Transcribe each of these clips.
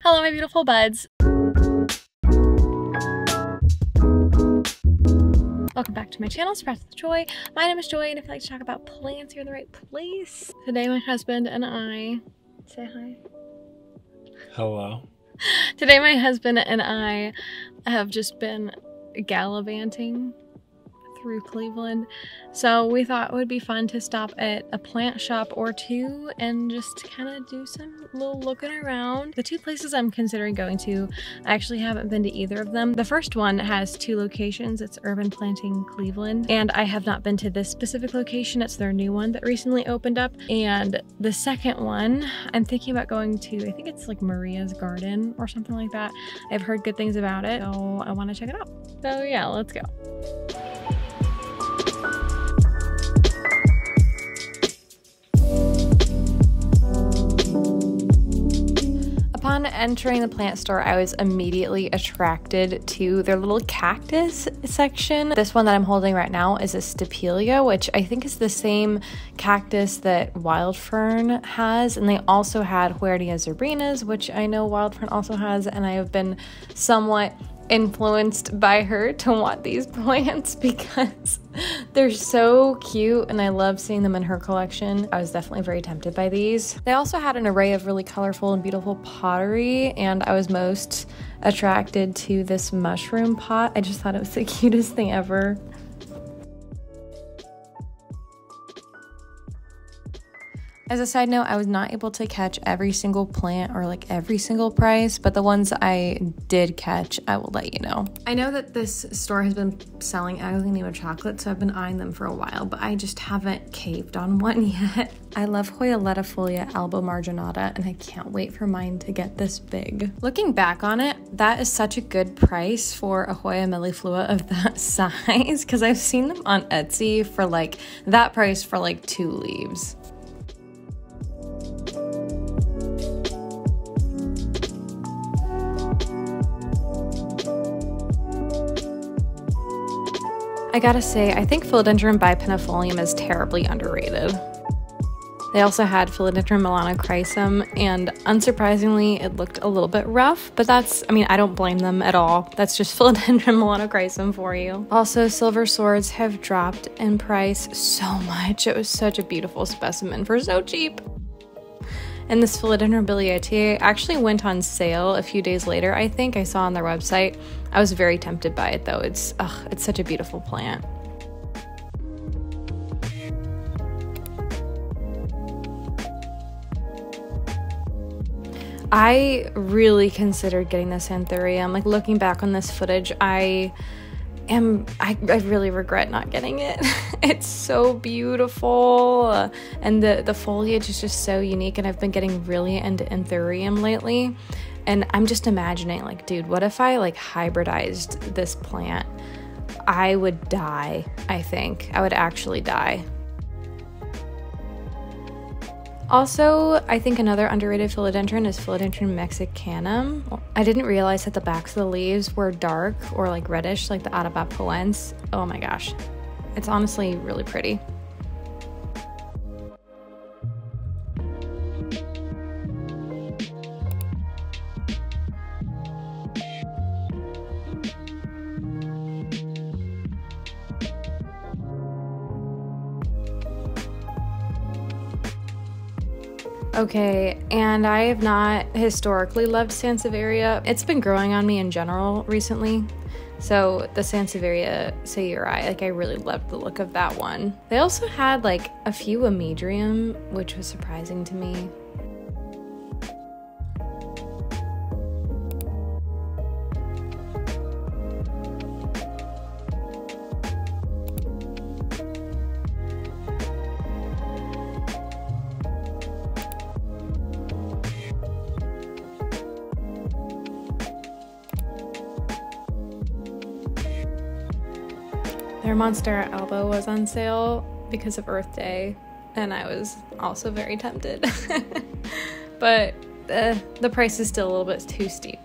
Hello, my beautiful buds. Welcome back to my channel, Spreads with Joy. My name is Joy, and if you like to talk about plants, you're in the right place. Today, my husband and I... Say hi. Hello. Today, my husband and I have just been gallivanting through Cleveland, so we thought it would be fun to stop at a plant shop or two and just kind of do some little looking around. The two places I'm considering going to, I actually haven't been to either of them. The first one has two locations. It's Urban Planting Cleveland, and I have not been to this specific location. It's their new one that recently opened up. And the second one, I'm thinking about going to, I think it's like Maria's Garden or something like that. I've heard good things about it, so I want to check it out. So yeah, let's go. Upon entering the plant store, I was immediately attracted to their little cactus section. This one that I'm holding right now is a Stapelia, which I think is the same cactus that Wild Fern has. And they also had Huernia zerbinus, which I know Wild Fern also has, and I have been somewhat influenced by her to want these plants because they're so cute and I love seeing them in her collection. I was definitely very tempted by these. They also had an array of really colorful and beautiful pottery, and I was most attracted to this mushroom pot. I just thought it was the cutest thing ever. As a side note, I was not able to catch every single plant or like every single price, but the ones I did catch, I will let you know. I know that this store has been selling Aglionema chocolate, so I've been eyeing them for a while, but I just haven't caved on one yet. I love Hoya letifolia albo marginata, and I can't wait for mine to get this big. Looking back on it, that is such a good price for a Hoya melliflua of that size, because I've seen them on Etsy for like that price for like 2 leaves. I gotta say, I think Philodendron bipennifolium is terribly underrated. They also had Philodendron melanochrysum, and unsurprisingly, it looked a little bit rough, but that's, I mean, I don't blame them at all. That's just Philodendron melanochrysum for you. Also, silver swords have dropped in price so much. It was such a beautiful specimen for so cheap. And this Philodendron biliaceae actually went on sale a few days later, I think. I saw on their website. I was very tempted by it though. It's such a beautiful plant. I really considered getting this anthurium. Like, looking back on this footage, I really regret not getting it. It's so beautiful, and the foliage is just so unique, and I've been getting really into anthurium lately, and I'm just imagining, like, dude, what if I like hybridized this plant? I would die. I think I would actually die. Also, I think another underrated philodendron is Philodendron mexicanum. I didn't realize that the backs of the leaves were dark or like reddish, like the Atabapoense. Oh my gosh. It's honestly really pretty. Okay, and I have not historically loved Sansevieria. It's been growing on me in general recently. So the Sansevieria sayuri, like, I really loved the look of that one. They also had like a few Amedrium, which was surprising to me. Their Monstera elbow was on sale because of Earth Day, and I was also very tempted. But the price is still a little bit too steep.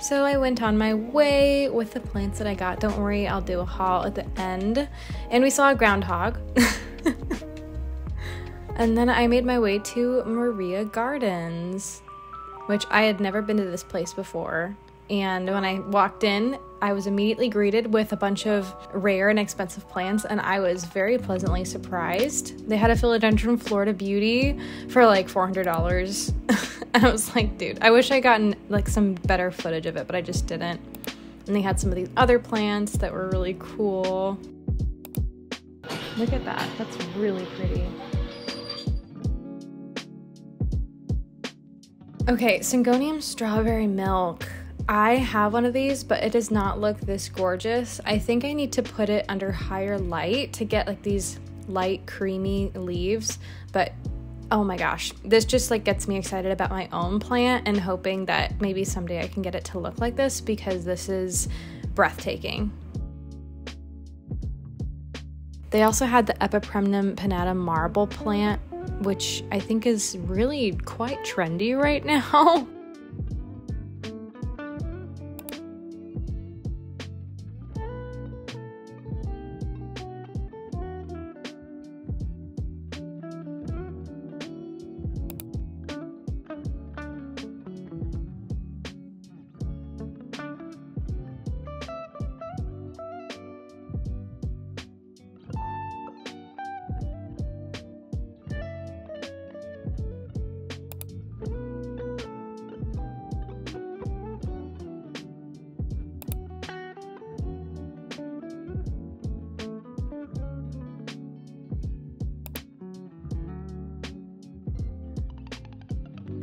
So I went on my way with the plants that I got. Don't worry, I'll do a haul at the end. And we saw a groundhog. And then I made my way to Maria Gardens, which I had never been to this place before. And when I walked in, I was immediately greeted with a bunch of rare and expensive plants, and I was very pleasantly surprised. They had a philodendron Florida Beauty for like $400. And I was like, dude, I wish I gotten like some better footage of it, but I just didn't. And they had some of these other plants that were really cool. Look at that. That's really pretty. Okay, Syngonium Strawberry Milk. I have one of these, but it does not look this gorgeous. I think I need to put it under higher light to get like these light creamy leaves, but oh my gosh, this just like gets me excited about my own plant and hoping that maybe someday I can get it to look like this, because this is breathtaking. They also had the Epipremnum pinnata marble plant, which I think is really quite trendy right now.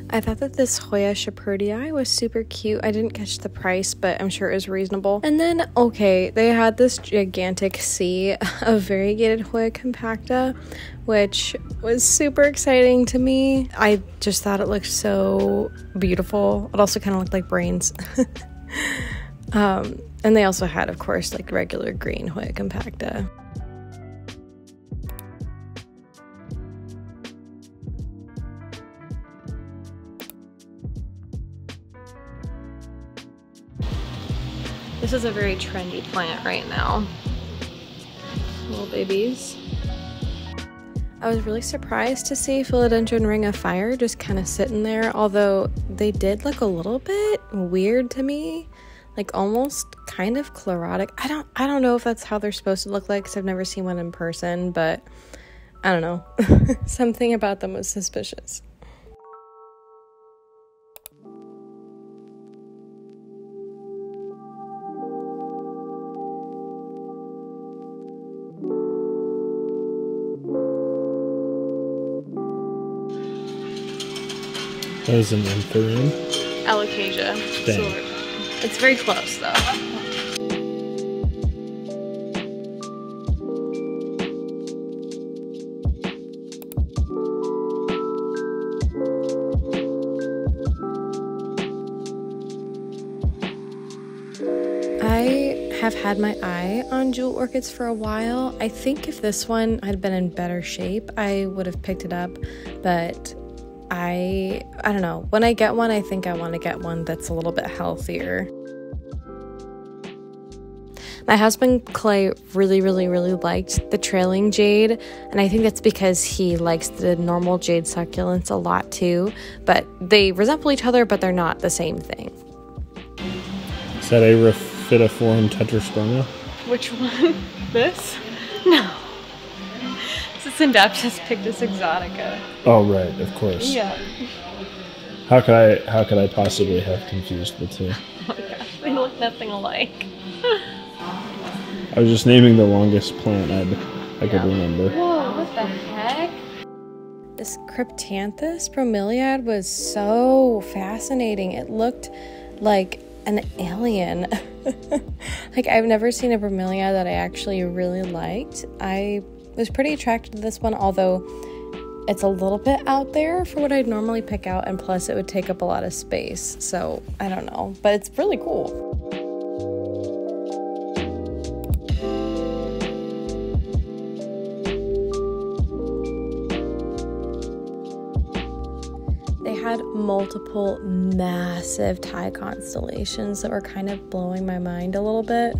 I thought that this Hoya Shepardii was super cute. I didn't catch the price, but I'm sure it was reasonable. And then, okay, they had this gigantic sea of variegated Hoya compacta, which was super exciting to me. I just thought it looked so beautiful. It also kind of looked like brains. And they also had, of course, like regular green Hoya compacta. This is a very trendy plant right now. Little babies. I was really surprised to see Philodendron Ring of Fire just kind of sitting there, although they did look a little bit weird to me, like almost kind of chlorotic. I don't know if that's how they're supposed to look like, because I've never seen one in person, but I don't know. Something about them was suspicious. That was an Anthurium. Alocasia. Dang. It's very close though. I have had my eye on jewel orchids for a while. I think if this one had been in better shape, I would have picked it up, but I don't know. When I get one, I think I want to get one that's a little bit healthier. My husband Clay really liked the trailing jade, and I think that's because he likes the normal jade succulents a lot too, but they resemble each other, but they're not the same thing. Is that a Rhaphidiform tetrasperma? Which one? This? No. This is Syndaptus pictus exotica. Oh right, of course. Yeah. How could I possibly have confused the two? Oh my gosh, they look nothing alike. I was just naming the longest plant I could remember. Whoa, what the heck? This Cryptanthus bromeliad was so fascinating. It looked like an alien. Like, I've never seen a bromeliad that I actually really liked. I was pretty attracted to this one, although it's a little bit out there for what I'd normally pick out, and plus it would take up a lot of space, so I don't know, but it's really cool. They had multiple massive Thai constellations that were kind of blowing my mind a little bit.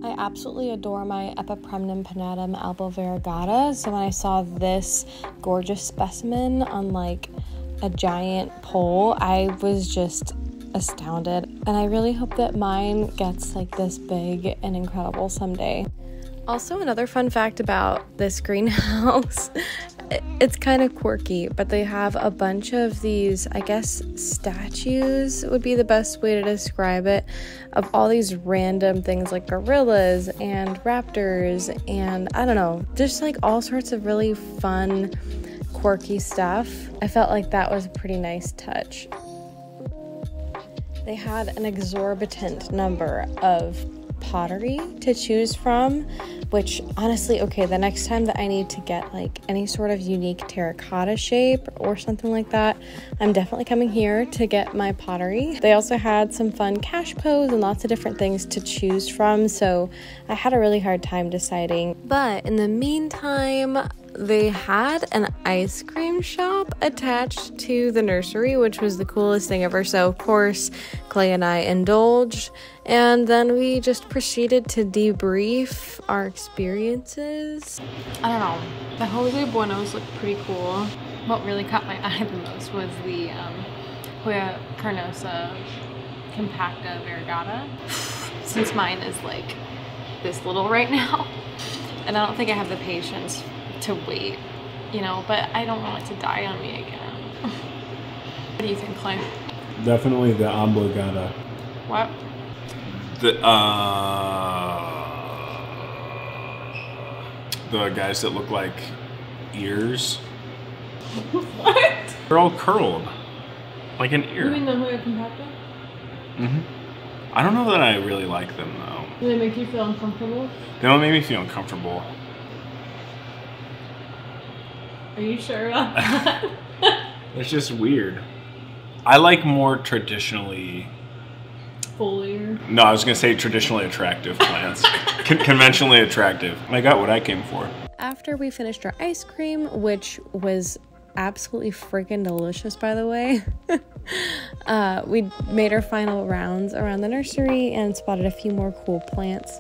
I absolutely adore my Epipremnum pinnatum albo variegata, so when I saw this gorgeous specimen on like a giant pole, I was just astounded, and I really hope that mine gets like this big and incredible someday. Also, another fun fact about this greenhouse, it's kind of quirky, but they have a bunch of these, I guess statues would be the best way to describe it, of all these random things like gorillas and raptors and I don't know, just like all sorts of really fun, quirky stuff. I felt like that was a pretty nice touch. They had an exorbitant number of pottery to choose from, which honestly, okay, the next time that I need to get like any sort of unique terracotta shape or something like that, I'm definitely coming here to get my pottery. They also had some fun cash pose and lots of different things to choose from, so I had a really hard time deciding. But in the meantime, they had an ice cream shop attached to the nursery, which was the coolest thing ever. So of course, Clay and I indulged, and then we just proceeded to debrief our experiences. I don't know, the Jose Buenos looked pretty cool. What really caught my eye the most was the Hoya carnosa compacta variegata. Since mine is like this little right now, and I don't think I have the patience to wait, you know, but I don't want it to die on me again. What do you think, Clay? Definitely the obligata. What? The guys that look like ears. What? They're all curled, like an ear. You mean the Hoya compacta? Mm-hmm. I don't know that I really like them though. Do they make you feel uncomfortable? They don't make me feel uncomfortable. Are you sure about that? It's just weird. I like more traditionally... Foliar? No, I was going to say traditionally attractive plants. Conventionally attractive. I got what I came for. After we finished our ice cream, which was absolutely freaking delicious, by the way, we made our final rounds around the nursery and spotted a few more cool plants.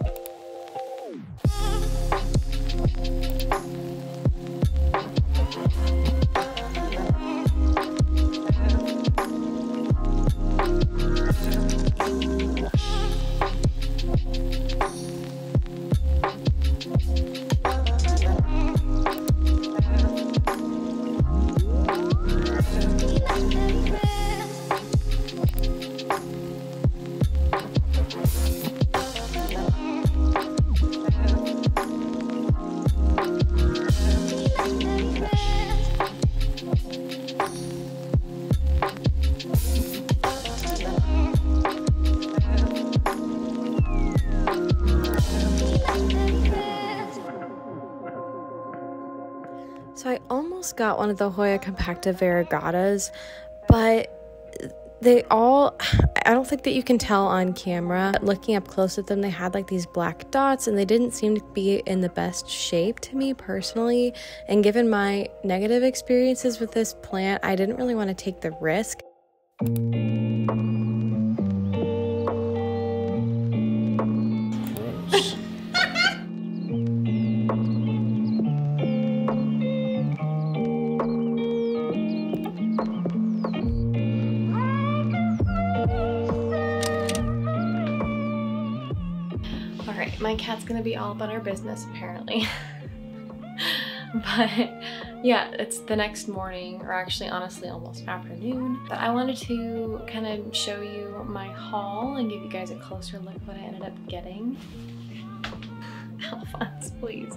So I almost got one of the Hoya compacta variegatas, but I don't think that you can tell on camera. Looking up close at them, they had like these black dots and they didn't seem to be in the best shape to me personally. And given my negative experiences with this plant, I didn't really want to take the risk. Gross. My cat's gonna be all about our business apparently. But yeah, it's the next morning, or actually honestly almost afternoon, but I wanted to kind of show you my haul and give you guys a closer look at what I ended up getting. Alphonse, please.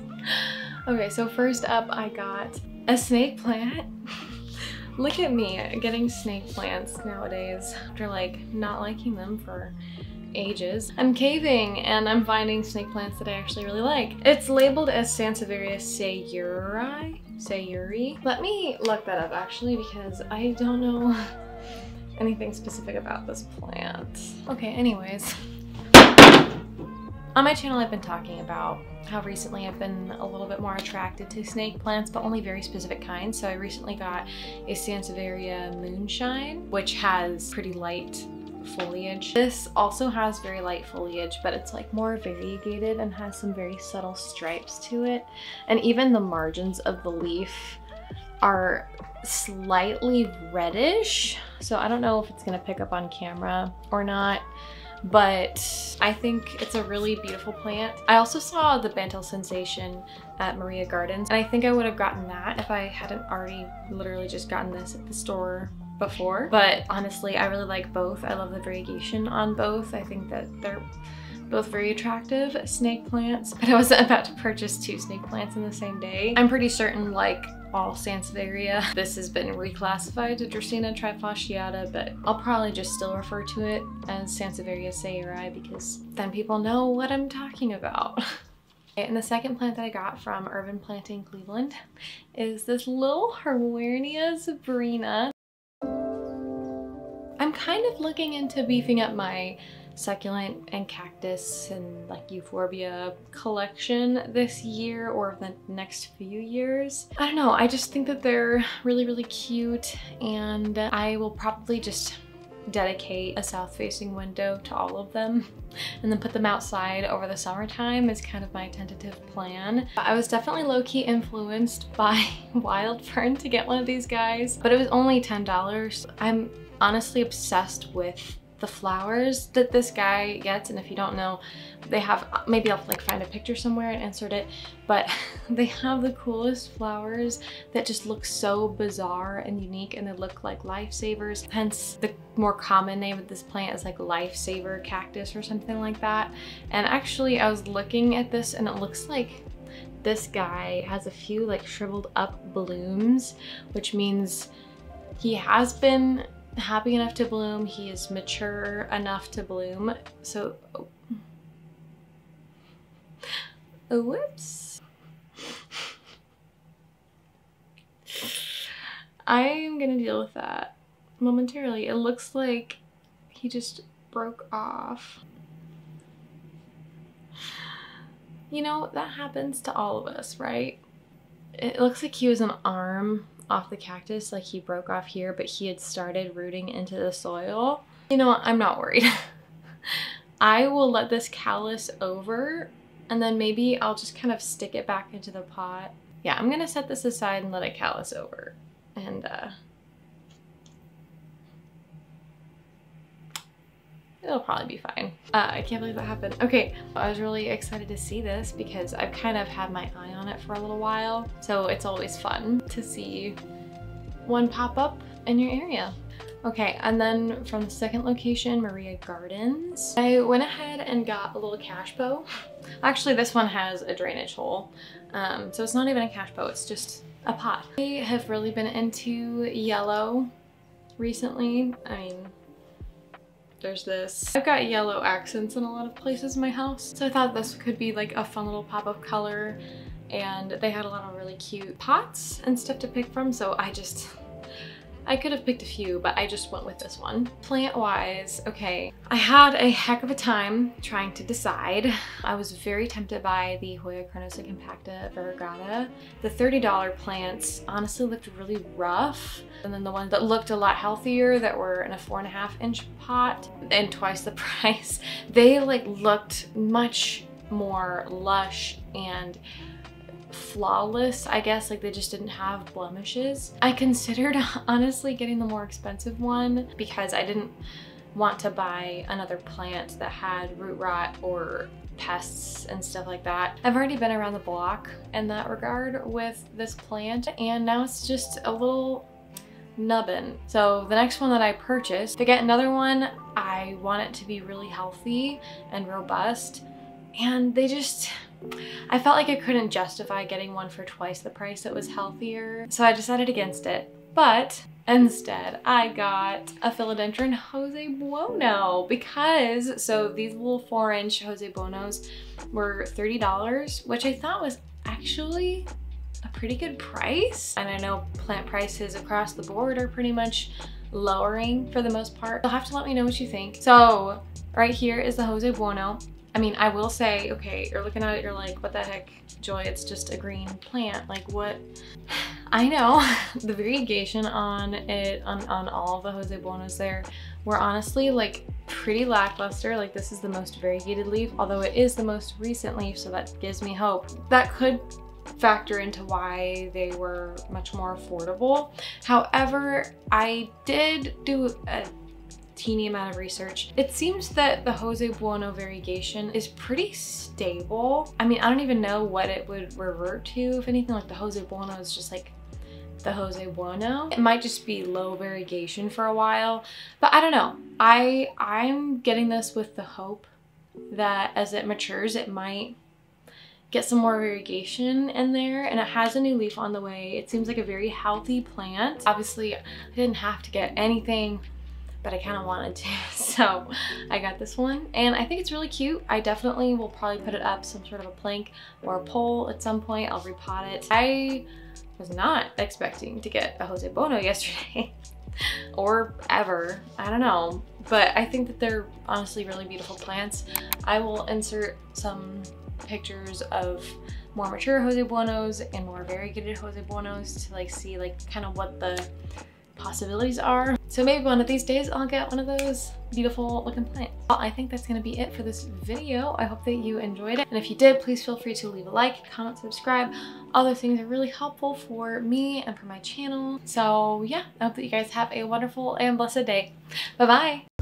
Okay, so first up I got a snake plant. Look at me getting snake plants nowadays after like not liking them for ages. I'm caving and I'm finding snake plants that I actually really like. It's labeled as Sansevieria sayuri. Let me look that up actually because I don't know anything specific about this plant. Okay, anyways. On my channel I've been talking about how recently I've been a little bit more attracted to snake plants, but only very specific kinds. So I recently got a Sansevieria moonshine, which has pretty light foliage. This also has very light foliage, but it's like more variegated and has some very subtle stripes to it. And even the margins of the leaf are slightly reddish. So I don't know if it's gonna pick up on camera or not, but I think it's a really beautiful plant. I also saw the Bantel Sensation at Maria Gardens, and I think I would have gotten that if I hadn't already literally just gotten this at the store before. But honestly, I really like both. I love the variegation on both. I think that they're both very attractive snake plants, but I wasn't about to purchase 2 snake plants in the same day. I'm pretty certain, like all Sansevieria, this has been reclassified to Dracaena trifasciata, but I'll probably just still refer to it as Sansevieria sayeri because then people know what I'm talking about. And the second plant that I got from Urban Planting Cleveland is this little Hawernia zebrina. I'm kind of looking into beefing up my succulent and cactus and like euphorbia collection this year or the next few years. I don't know, I just think that they're really, really cute, and I will probably just dedicate a south-facing window to all of them and then put them outside over the summertime is kind of my tentative plan. I was definitely low-key influenced by Wild Fern to get one of these guys, but it was only $10. I'm honestly obsessed with the flowers that this guy gets, and if you don't know, they have, maybe I'll like find a picture somewhere and insert it, but they have the coolest flowers that just look so bizarre and unique, and they look like lifesavers. Hence the more common name of this plant is like lifesaver cactus or something like that. And actually I was looking at this and it looks like this guy has a few like shriveled up blooms, which means he has been happy enough to bloom, he is mature enough to bloom. So whoops, I'm gonna deal with that momentarily. It looks like he just broke off. You know, that happens to all of us, right? It looks like he was an arm off the cactus, like he broke off here, but he had started rooting into the soil. You know what, I'm not worried. I will let this callus over, and then maybe I'll just kind of stick it back into the pot. Yeah, I'm gonna set this aside and let it callus over, and it'll probably be fine. I can't believe that happened. Okay, I was really excited to see this because I've kind of had my eye on it for a little while. So it's always fun to see one pop up in your area. Okay, and then from the second location, Maria Gardens, I went ahead and got a little cash bow. Actually, this one has a drainage hole. So it's not even a cash bow, it's just a pot. I have really been into yellow recently. I mean, there's this. I've got yellow accents in a lot of places in my house, so I thought this could be like a fun little pop of color, and they had a lot of really cute pots and stuff to pick from, so I could have picked a few, but I just went with this one. Plant-wise, okay, I had a heck of a time trying to decide. I was very tempted by the Hoya carnosa compacta variegata. The $30 plants honestly looked really rough, and then the ones that looked a lot healthier that were in a 4.5-inch pot and twice the price, they like looked much more lush and flawless, I guess, like they just didn't have blemishes. I considered honestly getting the more expensive one because I didn't want to buy another plant that had root rot or pests and stuff like that. I've already been around the block in that regard with this plant, and now it's just a little nubbin. So the next one that I purchased, to get another one, I want it to be really healthy and robust, and they just, I felt like I couldn't justify getting one for twice the price that was healthier, so I decided against it. But instead, I got a philodendron Jose Bueno because, so these little 4-inch Jose Buenos were $30, which I thought was actually a pretty good price. And I know plant prices across the board are pretty much lowering for the most part. You'll have to let me know what you think. So right here is the Jose Bueno. I mean, I will say, okay, you're looking at it, you're like, what the heck, Joy, it's just a green plant. Like, what? I know. The variegation on it, on all of the Jose Buenos there, were honestly like pretty lackluster. Like, this is the most variegated leaf, although it is the most recent leaf, so that gives me hope. That could factor into why they were much more affordable. However, I did do a teeny amount of research. It seems that the Jose Bueno variegation is pretty stable. I mean, I don't even know what it would revert to. If anything, like the Jose Bueno is just like the Jose Bueno. It might just be low variegation for a while, but I don't know. I'm getting this with the hope that as it matures, it might get some more variegation in there, and it has a new leaf on the way. It seems like a very healthy plant. Obviously, I didn't have to get anything, but I kind of wanted to, so I got this one, and I think it's really cute. I definitely will probably put it up some sort of a plank or a pole at some point. I'll repot it. I was not expecting to get a Jose Bueno yesterday or ever, I don't know, but I think that they're honestly really beautiful plants. I will insert some pictures of more mature Jose Buenos and more variegated Jose Buenos to like see like kind of what the possibilities are. So maybe one of these days I'll get one of those beautiful looking plants. Well, I think that's gonna be it for this video. I hope that you enjoyed it. And if you did, please feel free to leave a like, comment, subscribe. All those things are really helpful for me and for my channel. So yeah, I hope that you guys have a wonderful and blessed day. Bye-bye.